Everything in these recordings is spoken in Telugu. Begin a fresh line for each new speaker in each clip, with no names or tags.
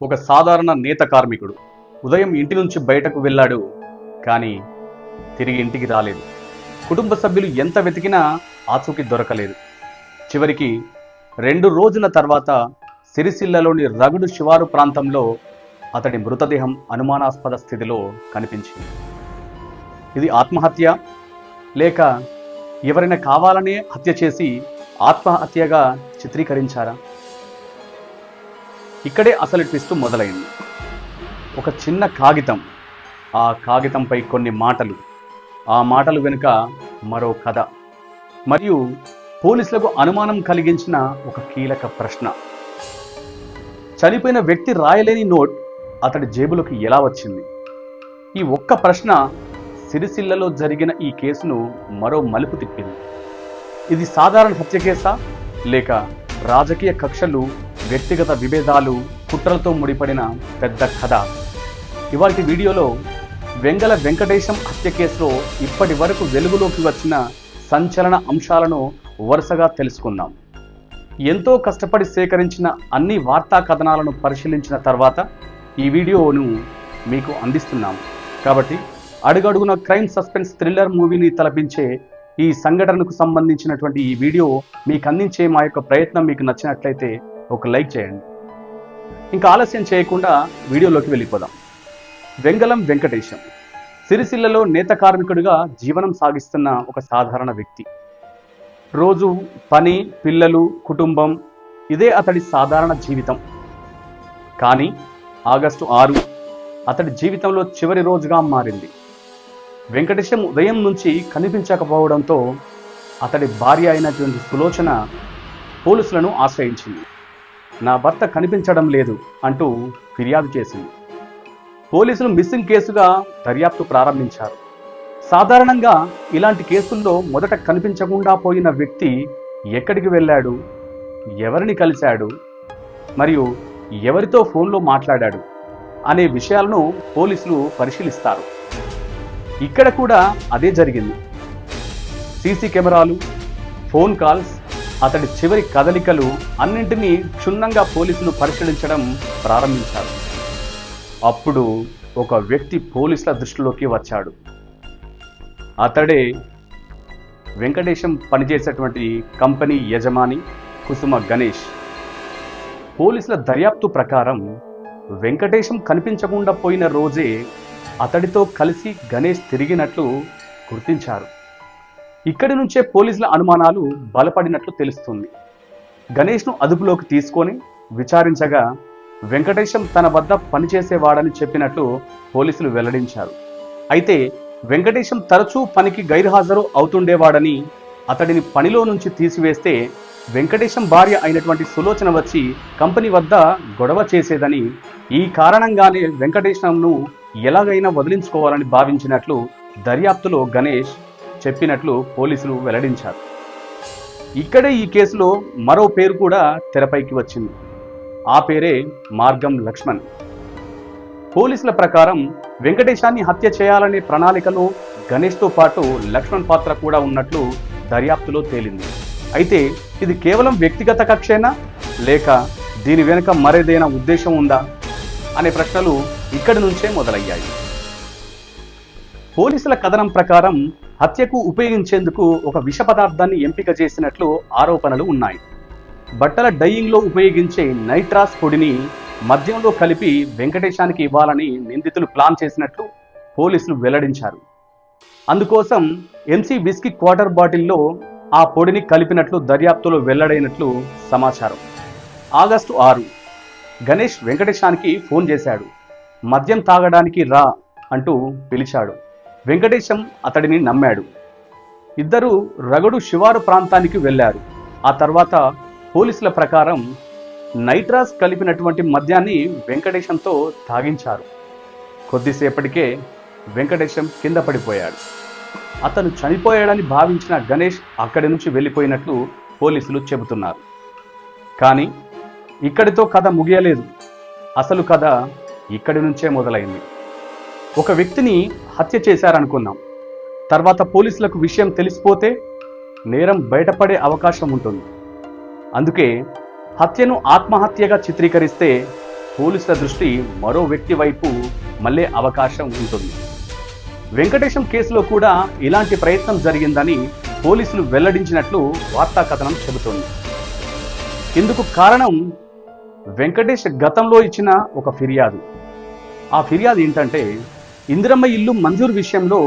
ఒక సాధారణ నేత కార్మికుడు ఉదయం ఇంటి నుంచి బయటకు వెళ్ళాడు, కానీ తిరిగి ఇంటికి రాలేదు. కుటుంబ సభ్యులు ఎంత వెతికినా ఆచూకీ దొరకలేదు. చివరికి 2 రోజుల తర్వాత సిరిసిల్లలోని రగుడు శివారు ప్రాంతంలో అతడి మృతదేహం అనుమానాస్పద స్థితిలో కనిపించింది. ఇది ఆత్మహత్య లేక ఎవరైనా కావాలనే హత్య చేసి ఆత్మహత్యగా చిత్రీకరించారా? ఇక్కడే అసలు ట్విస్ట్ మొదలైంది. ఒక చిన్న కాగితం, ఆ కాగితంపై కొన్ని మాటలు, ఆ మాటలు వెనుక మరో కథ, మరియు పోలీసులకు అనుమానం కలిగించిన ఒక కీలక ప్రశ్న. చనిపోయిన వ్యక్తి రాయలేని నోట్ అతడి జేబులోకి ఎలా వచ్చింది? ఈ ఒక్క ప్రశ్న సిరిసిల్లలో జరిగిన ఈ కేసును మరో మలుపు తిప్పింది. ఇది సాధారణ హత్య కేసా, లేక రాజకీయ కక్షలు, వ్యక్తిగత విభేదాలు, కుట్రలతో ముడిపడిన పెద్ద కథ? ఇవాల్టి వీడియోలో వెంగళ వెంకటేశం హత్య కేసులో ఇప్పటి వరకు వెలుగులోకి వచ్చిన సంచలన అంశాలను వరుసగా తెలుసుకుందాం. ఎంతో కష్టపడి సేకరించిన అన్ని వార్తా కథనాలను పరిశీలించిన తర్వాత ఈ వీడియోను మీకు అందిస్తున్నాము. కాబట్టి అడుగడుగున క్రైమ్ సస్పెన్స్ థ్రిల్లర్ మూవీని తలపించే ఈ సంఘటనకు సంబంధించినటువంటి ఈ వీడియో మీకు అందించే మా యొక్క ప్రయత్నం మీకు నచ్చినట్లయితే ఒక లైక్ చేయండి. ఇంకా ఆలస్యం చేయకుండా వీడియోలోకి వెళ్ళిపోదాం. వెంగళం వెంకటేశం సిరిసిల్లలో నేత కార్మికుడిగా జీవనం సాగిస్తున్న ఒక సాధారణ వ్యక్తి. రోజు పని, పిల్లలు, కుటుంబం, ఇదే అతడి సాధారణ జీవితం. కానీ ఆగస్టు 6 అతడి జీవితంలో చివరి రోజుగా మారింది. వెంకటేశం ఉదయం నుంచి కనిపించకపోవడంతో అతడి భార్య అయినటువంటి సులోచన పోలీసులను ఆశ్రయించింది. నా భర్త కనిపించడం లేదు అంటూ ఫిర్యాదు చేసింది. పోలీసులు మిస్సింగ్ కేసుగా దర్యాప్తు ప్రారంభించారు. సాధారణంగా ఇలాంటి కేసుల్లో మొదట కనిపించకుండా పోయిన వ్యక్తి ఎక్కడికి వెళ్ళాడు, ఎవరిని కలిశాడు, మరియు ఎవరితో ఫోన్లో మాట్లాడాడు అనే విషయాలను పోలీసులు పరిశీలిస్తారు. ఇక్కడ కూడా అదే జరిగింది. సీసీ కెమెరాలు, ఫోన్ కాల్స్, అతడి చివరి కదలికలు అన్నింటినీ క్షుణ్ణంగా పోలీసులు పరిశీలించడం ప్రారంభించారు. అప్పుడు ఒక వ్యక్తి పోలీసుల దృష్టిలోకి వచ్చాడు. అతడే వెంకటేశం పనిచేసేటువంటి కంపెనీ యజమాని కుసుమ గణేష్. పోలీసుల దర్యాప్తు ప్రకారం వెంకటేశం కనిపించకుండా పోయిన రోజే అతడితో కలిసి గణేష్ తిరిగినట్లు గుర్తించారు. ఇక్కడి నుంచే పోలీసుల అనుమానాలు బలపడినట్లు తెలుస్తుంది. గణేష్ను అదుపులోకి తీసుకొని విచారించగా వెంకటేశం తన వద్ద పనిచేసేవాడని చెప్పినట్లు పోలీసులు వెల్లడించారు. అయితే వెంకటేశం తరచూ పనికి గైర్హాజరు అవుతుండేవాడని, అతడిని పనిలో నుంచి తీసివేస్తే వెంకటేశం భార్య అయినటువంటి సులోచన వచ్చి కంపెనీ వద్ద గొడవ చేసేదని, ఈ కారణంగానే వెంకటేశంను ఎలాగైనా వదిలించుకోవాలని భావించినట్లు దర్యాప్తులో గణేష్ చెప్పినట్లు పోలీసులు వెల్లడించారు. ఇక్కడే ఈ కేసులో మరో పేరు కూడా తెరపైకి వచ్చింది. ఆ పేరే మార్గం లక్ష్మణ్. పోలీసుల ప్రకారం వెంకటేశాన్ని హత్య చేయాలనే ప్రణాళికలో గణేష్తో పాటు లక్ష్మణ్ పాత్ర కూడా ఉన్నట్లు దర్యాప్తులో తేలింది. అయితే ఇది కేవలం వ్యక్తిగత కక్షేనా, లేక దీని వెనుక మరేదైనా ఉద్దేశం ఉందా అనే ప్రశ్నలు ఇక్కడి నుంచే మొదలయ్యాయి. పోలీసుల కథనం ప్రకారం హత్యకు ఉపయోగించేందుకు ఒక విష పదార్థాన్ని ఎంపిక చేసినట్లు ఆరోపణలు ఉన్నాయి. బట్టల డైయింగ్లో ఉపయోగించే నైట్రాస్ పొడిని మద్యంలో కలిపి వెంకటేశానికి ఇవ్వాలని నిందితులు ప్లాన్ చేసినట్లు పోలీసులు వెల్లడించారు. అందుకోసం ఎంసీ విస్కీ క్వార్టర్ బాటిల్లో ఆ పొడిని కలిపినట్లు దర్యాప్తులో వెల్లడైనట్లు సమాచారం. ఆగస్టు 6 గణేష్ వెంకటేశానికి ఫోన్ చేశాడు. మద్యం తాగడానికి రా అంటూ పిలిచాడు. వెంకటేశం అతడిని నమ్మాడు. ఇద్దరు రగడు శివారు ప్రాంతానికి వెళ్ళారు. ఆ తర్వాత పోలీసుల ప్రకారం నైట్రాస్ కలిపినటువంటి మద్యాన్ని వెంకటేశంతో తాగించారు. కొద్దిసేపటికే వెంకటేశం కింద పడిపోయాడు. అతను చనిపోయాడని భావించిన గణేష్ అక్కడి నుంచి వెళ్ళిపోయినట్లు పోలీసులు చెబుతున్నారు. కానీ ఇక్కడితో కథ ముగియలేదు. అసలు కథ ఇక్కడి నుంచే మొదలైంది. ఒక వ్యక్తిని హత్య చేశారనుకుందాం. తర్వాత పోలీసులకు విషయం తెలిసిపోతే నేరం బయటపడే అవకాశం ఉంటుంది. అందుకే హత్యను ఆత్మహత్యగా చిత్రీకరిస్తే పోలీసుల దృష్టి మరో వ్యక్తి వైపు మళ్ళే అవకాశం ఉంటుంది. వెంకటేశం కేసులో కూడా ఇలాంటి ప్రయత్నం జరిగిందని పోలీసులు వెల్లడించినట్లు వార్తా కథనం చెబుతోంది. ఇందుకు కారణం వెంకటేష్ గతంలో ఇచ్చిన ఒక ఫిర్యాదు. ఆ ఫిర్యాదు ఏంటంటే, ఇందిరమ్మ ఇల్లు మంజూరు విషయంలో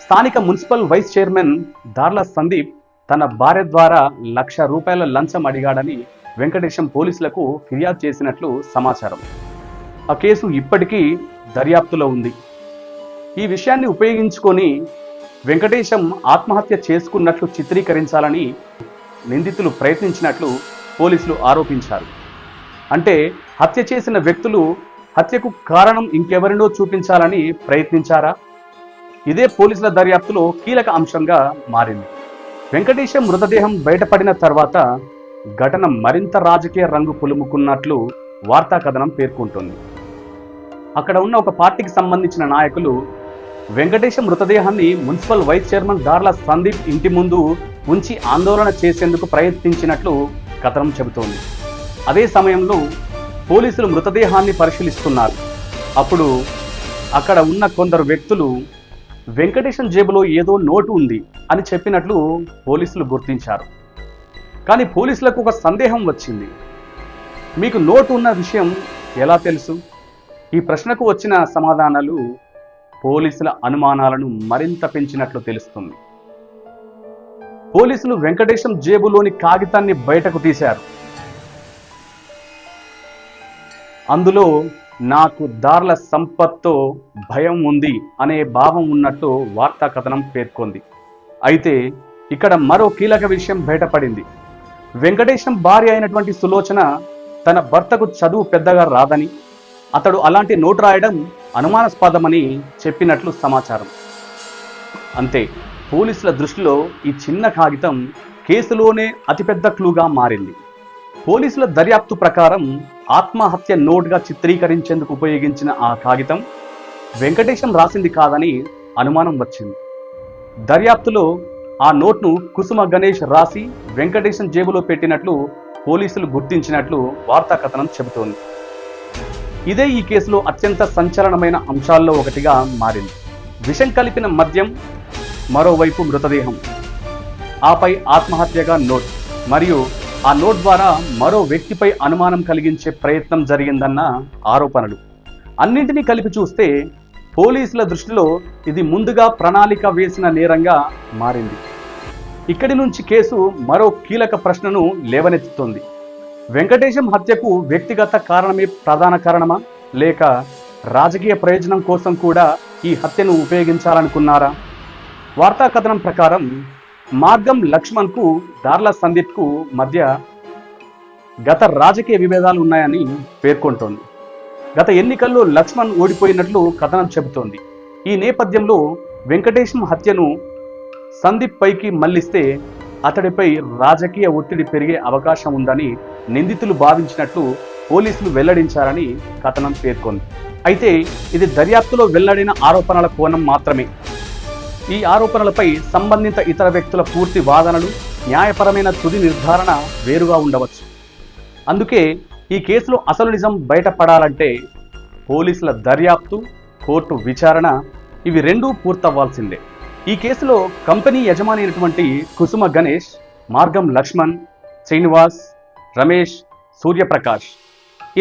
స్థానిక మున్సిపల్ వైస్ చైర్మన్ దార్ల సందీప్ తన భార్య ద్వారా ₹1,00,000 లంచం అడిగాడని వెంకటేశం పోలీసులకు ఫిర్యాదు చేసినట్లు సమాచారం. ఆ కేసు ఇప్పటికీ దర్యాప్తులో ఉంది. ఈ విషయాన్ని ఉపయోగించుకొని వెంకటేశం ఆత్మహత్య చేసుకున్నట్లు చిత్రీకరించాలని నిందితులు ప్రయత్నించినట్లు పోలీసులు ఆరోపించారు. అంటే హత్య చేసిన వ్యక్తులు హత్యకు కారణం ఇంకెవరినో చూపించాలని ప్రయత్నించారా? ఇదే పోలీసుల దర్యాప్తులో కీలక అంశంగా మారింది. వెంకటేశం మృతదేహం బయటపడిన తర్వాత ఘటన మరింత రాజకీయ రంగు పులుముకున్నట్లు వార్తా కథనం పేర్కొంటోంది. అక్కడ ఉన్న ఒక పార్టీకి సంబంధించిన నాయకులు వెంకటేశం మృతదేహాన్ని మున్సిపల్ వైస్ చైర్మన్ దార్ల సందీప్ ఇంటి ముందు ఉంచి ఆందోళన చేసేందుకు ప్రయత్నించినట్లు కథనం చెబుతోంది. అదే సమయంలో పోలీసులు మృతదేహాన్ని పరిశీలిస్తున్నారు. అప్పుడు అక్కడ ఉన్న కొందరు వ్యక్తులు వెంకటేశం జేబులో ఏదో నోటు ఉంది అని చెప్పినట్లు పోలీసులు గుర్తించారు. కానీ పోలీసులకు ఒక సందేహం వచ్చింది. మీకు నోటు ఉన్న విషయం ఎలా తెలుసు? ఈ ప్రశ్నకు వచ్చిన సమాధానాలు పోలీసుల అనుమానాలను మరింత పెంచినట్లు తెలుస్తుంది. పోలీసులు వెంకటేశం జేబులోని కాగితాన్ని బయటకు తీశారు. అందులో నాకు దార్ల సంపత్తో భయం ఉంది అనే భావం ఉన్నట్టు వార్తా కథనం పేర్కొంది. అయితే ఇక్కడ మరో కీలక విషయం బయటపడింది. వెంకటేశం భార్య అయినటువంటి సులోచన తన భర్తకు చదువు పెద్దగా రాదని, అతడు అలాంటి నోటు రాయడం అనుమానాస్పదమని చెప్పినట్లు సమాచారం. అంతే, పోలీసుల దృష్టిలో ఈ చిన్న కాగితం కేసులోనే అతిపెద్ద క్లూగా మారింది. పోలీసుల దర్యాప్తు ప్రకారం ఆత్మహత్య నోట్గా చిత్రీకరించేందుకు ఉపయోగించిన ఆ కాగితం వెంకటేశం రాసింది కాదని అనుమానం వచ్చింది. దర్యాప్తులో ఆ నోట్ను కుసుమ గణేష్ రాసి వెంకటేశం జేబులో పెట్టినట్లు పోలీసులు గుర్తించినట్లు వార్తా కథనం చెబుతోంది. ఇదే ఈ కేసులో అత్యంత సంచలనమైన అంశాల్లో ఒకటిగా మారింది. విషం కలిపిన మద్యం, మరోవైపు మృతదేహం, ఆపై ఆత్మహత్యగా నోట్, మరియు ఆ నోట్ ద్వారా మరో వ్యక్తిపై అనుమానం కలిగించే ప్రయత్నం జరిగిందన్న ఆరోపణలు అన్నింటినీ కలిపి చూస్తే పోలీసుల దృష్టిలో ఇది ముందుగా ప్రణాళిక వేసిన నేరంగా మారింది. ఇక్కడి నుంచి కేసు మరో కీలక ప్రశ్నను లేవనెత్తుతోంది. వెంకటేశం హత్యకు వ్యక్తిగత కారణమే ప్రధాన కారణమా, లేక రాజకీయ ప్రయోజనం కోసం కూడా ఈ హత్యను ఉపయోగించాలనుకున్నారా? వార్తా కథనం ప్రకారం మార్గం లక్ష్మణ్కు దార్ల సందీప్కు మధ్య గత రాజకీయ విభేదాలు ఉన్నాయని పేర్కొంటోంది. గత ఎన్నికల్లో లక్ష్మణ్ ఓడిపోయినట్లు కథనం చెబుతోంది. ఈ నేపథ్యంలో వెంకటేశం హత్యను సందీప్ పైకి మళ్లిస్తే అతడిపై రాజకీయ ఒత్తిడి పెరిగే అవకాశం ఉందని నిందితులు భావించినట్లు పోలీసులు వెల్లడించారని కథనం పేర్కొంది. అయితే ఇది దర్యాప్తులో వెల్లడిన ఆరోపణల కోణం మాత్రమే. ఈ ఆరోపణలపై సంబంధిత ఇతర వ్యక్తుల పూర్తి వాదనలు, న్యాయపరమైన తుది నిర్ధారణ వేరుగా ఉండవచ్చు. అందుకే ఈ కేసులో అసలు నిజం బయటపడాలంటే పోలీసుల దర్యాప్తు, కోర్టు విచారణ ఇవి రెండూ పూర్తవ్వాల్సిందే. ఈ కేసులో కంపెనీ యజమాని అయినటువంటి కుసుమ గణేష్, మార్గం లక్ష్మణ్, శ్రీనివాస్, రమేష్, సూర్యప్రకాష్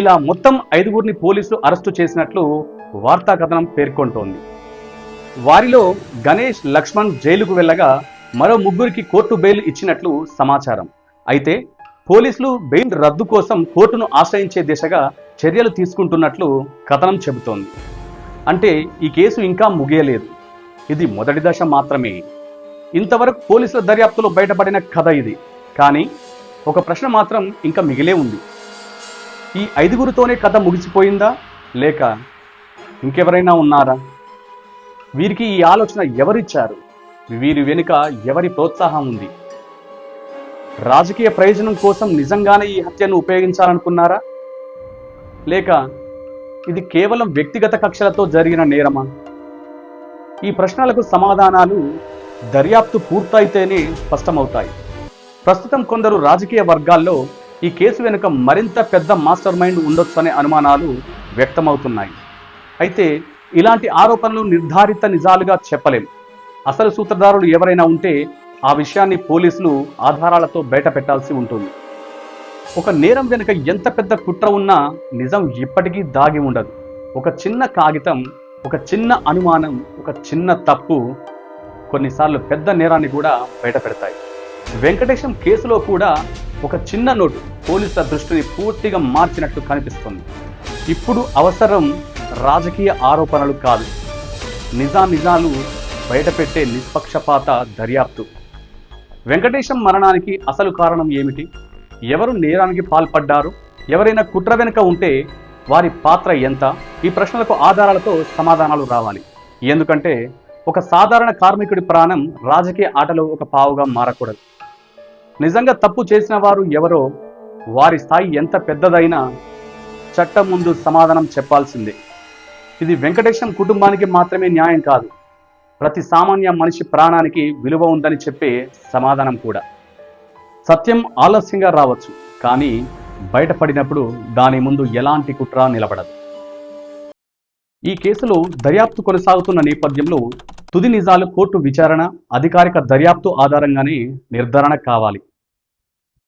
ఇలా మొత్తం 5గురిని పోలీసులు అరెస్టు చేసినట్లు వార్తా కథనం పేర్కొంటోంది. వారిలో గణేష్, లక్ష్మణ్ జైలుకు వెళ్ళగా మరో 3గురికి కోర్టు బెయిల్ ఇచ్చినట్లు సమాచారం. అయితే పోలీసులు బెయిల్ రద్దు కోసం కోర్టును ఆశ్రయించే దిశగా చర్యలు తీసుకుంటున్నట్లు కథనం చెబుతోంది. అంటే ఈ కేసు ఇంకా ముగియలేదు. ఇది మొదటి దశ మాత్రమే. ఇంతవరకు పోలీసుల దర్యాప్తులో బయటపడిన కథ ఇది. కానీ ఒక ప్రశ్న మాత్రం ఇంకా మిగిలే ఉంది. ఈ 5గురితోనే కథ ముగిసిపోయిందా, లేక ఇంకెవరైనా ఉన్నారా? వీరికి ఈ ఆలోచన ఎవరిచ్చారు? వీరి వెనుక ఎవరి ప్రోత్సాహం ఉంది? రాజకీయ ప్రయోజనం కోసం నిజంగానే ఈ హత్యను ఉపయోగించాలనుకున్నారా, లేక ఇది కేవలం వ్యక్తిగత కక్షలతో జరిగిన నేరమా? ఈ ప్రశ్నలకు సమాధానాలు దర్యాప్తు పూర్తయితేనే స్పష్టమవుతాయి. ప్రస్తుతం కొందరు రాజకీయ వర్గాల్లో ఈ కేసు వెనుక మరింత పెద్ద మాస్టర్ మైండ్ ఉండొచ్చనే అనుమానాలు వ్యక్తమవుతున్నాయి. అయితే ఇలాంటి ఆరోపణలు నిర్ధారిత నిజాలుగా చెప్పలేం. అసలు సూత్రధారులు ఎవరైనా ఉంటే ఆ విషయాన్ని పోలీసులు ఆధారాలతో బయట పెట్టాల్సి ఉంటుంది. ఒక నేరం వెనుక ఎంత పెద్ద కుట్ర ఉన్నా నిజం ఇప్పటికీ దాగి ఉండదు. ఒక చిన్న కాగితం, ఒక చిన్న అనుమానం, ఒక చిన్న తప్పు కొన్నిసార్లు పెద్ద నేరాన్ని కూడా బయట పెడతాయి. వెంకటేశం కేసులో కూడా ఒక చిన్న నోటు పోలీసుల దృష్టిని పూర్తిగా మార్చినట్లు కనిపిస్తుంది. ఇప్పుడు అవసరం రాజకీయ ఆరోపణలు కాదు, నిజాలు బయటపెట్టే నిష్పక్షపాత దర్యాప్తు. వెంకటేశం మరణానికి అసలు కారణం ఏమిటి? ఎవరు నేరానికి పాల్పడ్డారు? ఎవరైనా కుట్ర వెనుక ఉంటే వారి పాత్ర ఎంత? ఈ ప్రశ్నలకు ఆధారాలతో సమాధానాలు రావాలి. ఎందుకంటే ఒక సాధారణ కార్మికుడి ప్రాణం రాజకీయ ఆటలో ఒక పావుగా మారకూడదు. నిజంగా తప్పు చేసిన వారు ఎవరో, వారి స్థాయి ఎంత పెద్దదైనా చట్టం ముందు సమాధానం చెప్పాల్సిందే. ఇది వెంకటేశం కుటుంబానికి మాత్రమే న్యాయం కాదు, ప్రతి సామాన్య మనిషి ప్రాణానికి విలువ ఉందని చెప్పే సమాధానం కూడా. సత్యం ఆలస్యంగా రావచ్చు, కానీ బయటపడినప్పుడు దాని ముందు ఎలాంటి కుట్ర నిలబడదు. ఈ కేసులో దర్యాప్తు కొనసాగుతున్న నేపథ్యంలో తుది నిజాలు కోర్టు విచారణ, అధికారిక దర్యాప్తు ఆధారంగానే నిర్ధారణ కావాలి.